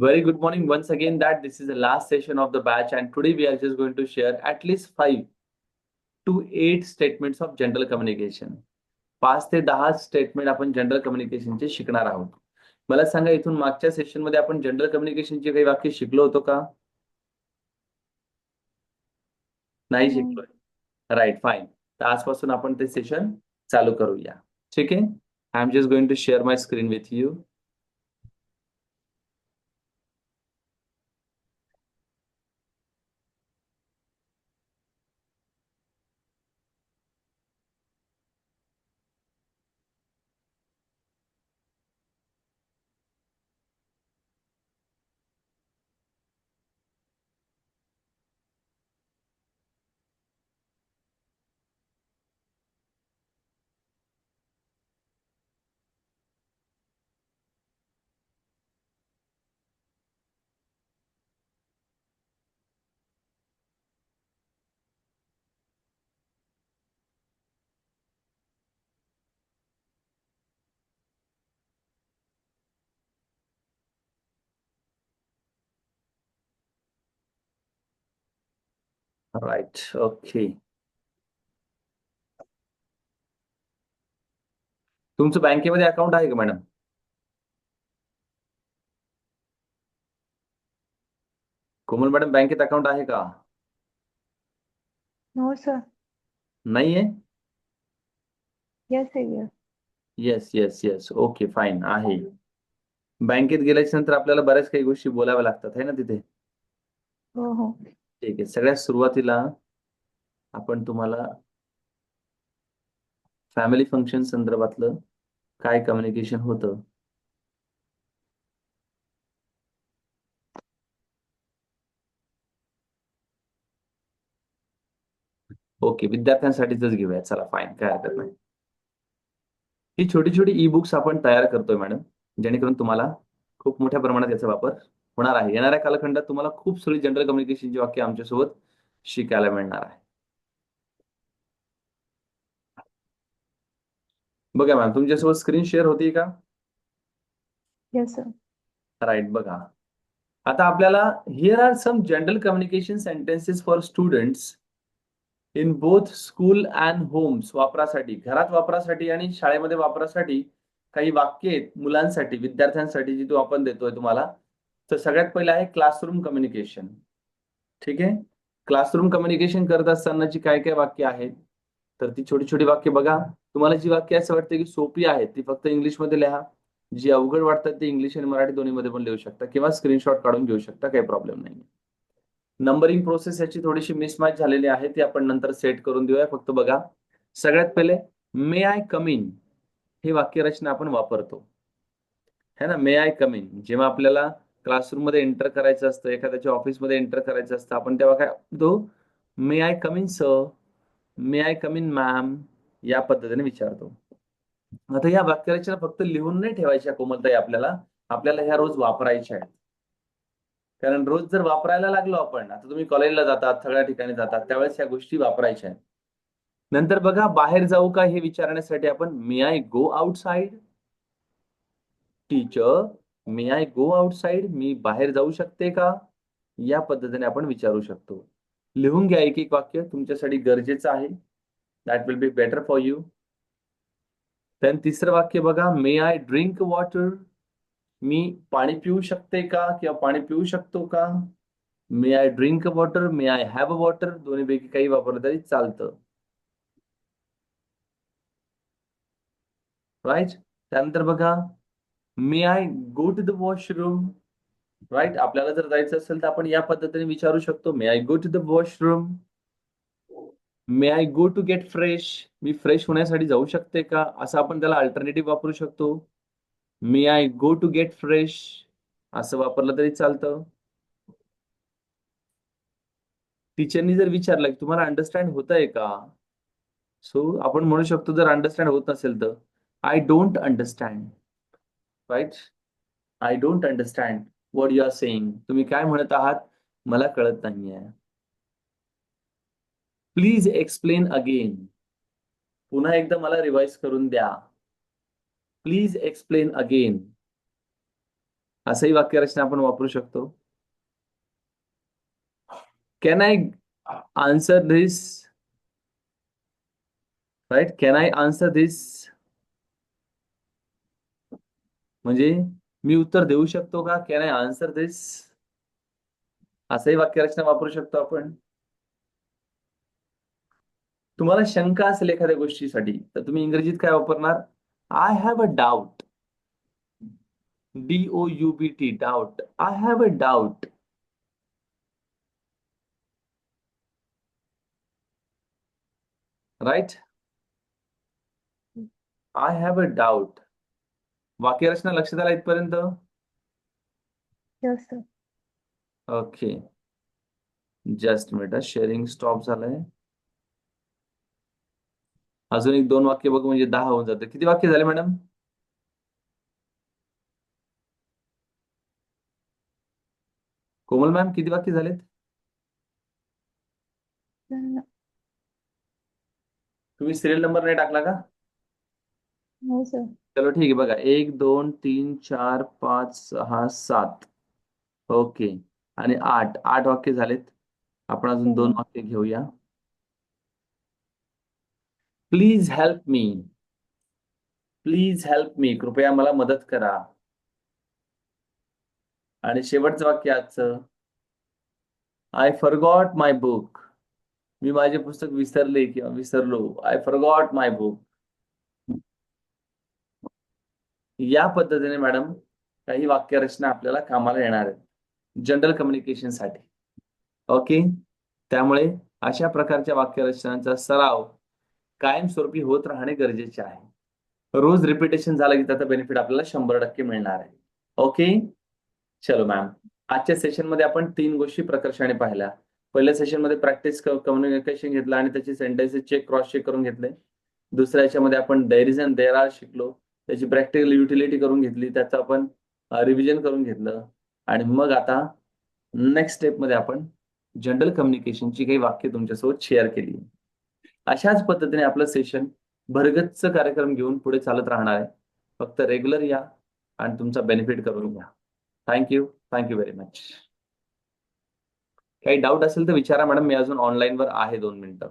Very good morning once again. That this is the last session of the batch, and today we are just going to share at least 5 to 8 statements of general communication. 5 ते 10 statement आपण general कम्युनिकेशनचे शिकणार आहोत. मला सांगा, इथून मागच्या session मध्ये आपण जनरल कम्युनिकेशनचे काही वाक्य शिकलो होतो का? नाही शिकलोय. Right, fine. तर आजपासून आपण ते सेशन चालू करूया. ठीक आहे. I am just going to share my screen with you. Right, okay. तुमचं बँकेमध्ये अकाउंट आहे का मॅडम? कोमल मॅडम, बँकेत अकाउंट आहे का? No sir. नाहीये. येस आहे. Yes yes yes, okay, fine, आहे. बँकेत गेल्याच्या नंतर आपल्याला बऱ्याच काही गोष्टी बोलाव्या लागतात आहे ना तिथे. हो हो. ठीक आहे. सगळ्यात सुरुवातीला आपण तुम्हाला फॅमिली फंक्शन संदर्भातलं काय कम्युनिकेशन होतं ओके, विद्यार्थ्यांसाठीच घेऊया. चला, फाईन, काय हरकत नाही. ही छोटी छोटी ई बुक्स आपण तयार करतोय मॅडम, जेणेकरून तुम्हाला खूप मोठ्या प्रमाणात याचा वापर होणार आहे. येणाऱ्या कालखंडात तुम्हाला खूप सगळी जनरल कम्युनिकेशनची वाक्य आमच्यासोबत शिकायला मिळणार आहे. बघा मॅम, तुमच्यासोबत स्क्रीन शेअर होती का? Yes sir. राईट, बघा. आता आपल्याला here are some general communication sentences for students in both school and homes. वापरासाठी, घरात वापरासाठी आणि शाळेमध्ये वापरासाठी काही वाक्य आहेत मुलांसाठी, विद्यार्थ्यांसाठी, जी आपण देतोय तुम्हाला. तर सगळ्यात पहिलं आहे क्लासरूम कम्युनिकेशन. ठीक आहे. क्लासरूम कम्युनिकेशन करत असतानाची काय काय वाक्य आहेत, तर ती छोटी छोटी वाक्य बघा. तुम्हाला जी वाक्य असं वाटतं की सोपी आहेत ती फक्त इंग्लिशमध्ये लिहा. जी अवघड वाटतात ती इंग्लिश आणि मराठी दोन्हीमध्ये पण लिहू शकता, किंवा स्क्रीनशॉट काढून घेऊ शकता, काही प्रॉब्लेम नाही. नंबरिंग प्रोसेस याची थोडीशी मिसमॅच झालेली आहे, ती आपण नंतर सेट करून देऊया. फक्त बघा, सगळ्यात पहिले मे आय कम इन ही वाक्यरचना आपण वापरतो, है ना. मे आय कम इन. जेव्हा आपल्याला क्लासरूम मध्ये एंटर करायचं असतं, एखाद्याच्या ऑफिसमध्ये एंटर करायचं असतं, आपण तेव्हा काय म्हणतो? May I come in sir, may I come in ma'am, या पद्धतीने विचारतो. आता या वाक्यरचना फक्त लिहून नाही ठेवायच्या कोमलताई, आपल्याला ह्या रोज वापरायच्या आहेत. कारण रोज जर वापरायला लागलो आपण, आता तुम्ही कॉलेजला जातात, सगळ्या ठिकाणी जातात, त्यावेळेस ह्या गोष्टी वापरायच्या आहेत. नंतर बघा, बाहेर जाऊ का हे विचारण्यासाठी आपण may I go outside. Teacher, may I go outside, मी बाहेर जाऊ शकते का, या पद्धतीने आपण विचारू शकतो. लिहून घ्या एक एक वाक्य, तुमच्यासाठी गरजेचं आहे. That will be better for you. Then तिसरं वाक्य बघा, मे आय ड्रिंक वॉटर. मी पाणी पिऊ शकते का, किंवा पाणी पिऊ शकतो का. May I drink water, may I have water, दोन्हीपैकी काही वापरलं तरी चालतं. राईट. त्यानंतर बघा, may I go to the washroom. Right. आपल्याला जर जायचं असेल तर आपण या पद्धतीने विचारू शकतो, may I go to the washroom. May I go to get fresh. मी फ्रेश होण्यासाठी जाऊ शकते का, असं आपण त्याला अल्टरनेटिव्ह वापरू शकतो. May I go to get fresh असं वापरलं तरी चालतं. टीचरनी जर विचारलं की तुम्हाला अंडरस्टँड होतंय का, सो आपण म्हणू शकतो, जर अंडरस्टँड होत नसेल तर I don't understand. Right. I don't understand what you are saying. तुम्ही काय म्हणत आहात मला कळत नाहीये. Please explain again. पुन्हा एकदा मला रिवाइज करून द्या. Please explain again. असंही वाक्यरचना आपण वापरू शकतो. Can I answer this, right? Can I answer this म्हणजे मी उत्तर देऊ शकतो का? कॅन आय आन्सर धिस, असंही वाक्यरचना वापरू शकतो आपण. तुम्हाला शंका असेल एखाद्या गोष्टीसाठी तर तुम्ही इंग्रजीत काय वापरणार? I have a doubt. DOUBT, doubt. I have a doubt. Right? I have a doubt. वाक्यरचना लक्षात आला इथपर्यंत? Yes, sir. Okay, just minute, sharing stop झालंय. अजून एक दोन वाक्य बघू म्हणजे 10 होऊन जाते. किती वाक्य झाले मॅडम? कोमल मॅम, किती वाक्य झालेत? Uh, तुम्ही सिरियल नंबर नाही टाकला का? No, sir. चलो ठीक आहे, बघा 1 2 3 4 5 6 7. ओके, आणि 8 वाक्य झालेत. आपण अजून 2 Seven. वाक्य घेऊया. Please help me. Please help me, कृपया मला मदत करा. आणि शेवटचं वाक्य आजचं, आय फॉरगॉट माय बुक. मी माझे पुस्तक विसरले किंवा विसरलो. I forgot my book. या पद्धतीने मॅडम काही वाक्यरचना आपल्याला कामाला येणार आहेत जनरल कम्युनिकेशन साठी. ओके, त्यामुळे अशा प्रकारच्या वाक्यरचनांचा सराव कायमस्वरूपी होत राहणे गरजेचे आहे. रोज रिपिटेशन झालं की त्याचा बेनिफिट आपल्याला 100% मिळणार आहे. ओके, चलो मॅम, आजच्या सेशन मध्ये आपण 3 गोष्टी प्रकर्षाने पाहिल्या. पहिल्या सेशन मध्ये प्रॅक्टिस कम्युनिकेशन घेतलं आणि त्याची सेंटेन्सेस क्रॉस चेक करून घेतले. दुसऱ्या याच्यामध्ये आपण देअर अँड देअर आर शिकलो, त्याची प्रॅक्टिकल युटिलिटी करून घेतली, त्याचं आपण रिव्हिजन करून घेतलं. आणि मग आता नेक्स्ट स्टेप मध्ये आपण जनरल कम्युनिकेशनची काही वाक्य तुमच्यासोबत शेअर केली. अशाच पद्धतीने आपलं सेशन भरगच्च कार्यक्रम घेऊन पुढे चालत राहणार आहे. फक्त रेग्युलर या आणि तुमचा बेनिफिट करून घ्या. Thank you very much. काही डाऊट असेल तर विचारा मॅडम, मी अजून ऑनलाईनवर आहे 2 मिनिटं.